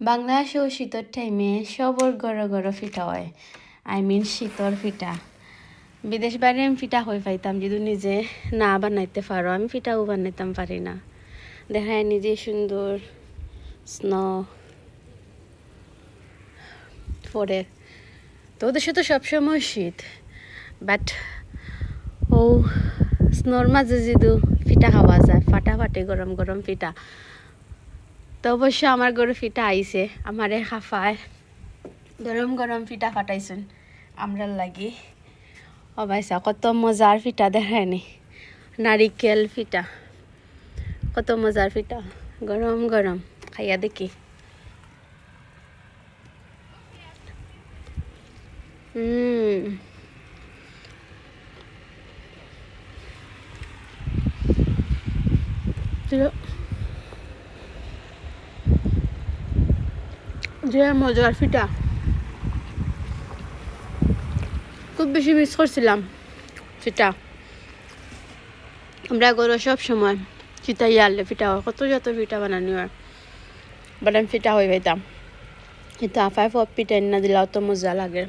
বাংলাদেশেও শীতের টাইমে সবর গড় গড় ফিটা হয়। শীতর ফিটা। বিদেশ বাইরে আমি ফিটা হয়ে পাইতাম যদি নিজে না বানাইতে পারো। আমি ফিটাও বানাইতাম পারি না। দেখায় নিজে সুন্দর স্নো পরে। তো ওদের সাথে সবসময় শীত, বাট ও স্নোর মাঝে যদি ফিটা খাওয়া যায়, ফাটাফাটি গরম গরম ফিটা, তো অবশ্য আমার ঘরে ফিটা আইছে। আমারে খাফায় গরম গরম ফিটা ফাটাইছেন আমরা লাগি। অবাইসা কত মজার ফিটা দেখায়নি, নারিকেল ফিটা, কত মজার ফিটা গরম গরম। খাইয়া দেখি। যে মজার ফিটা, খুব বেশি মিস করছিলাম ফিটা। আমরা গরু সব সময় ফিটা আনলে ফিটা হয়, কত যত ফিটা বানানো হয়, বাট আমি ফিটা হয়ে পাইতাম। কিন্তু আফায় পপ পিঠা না দিলে অত মজা লাগে।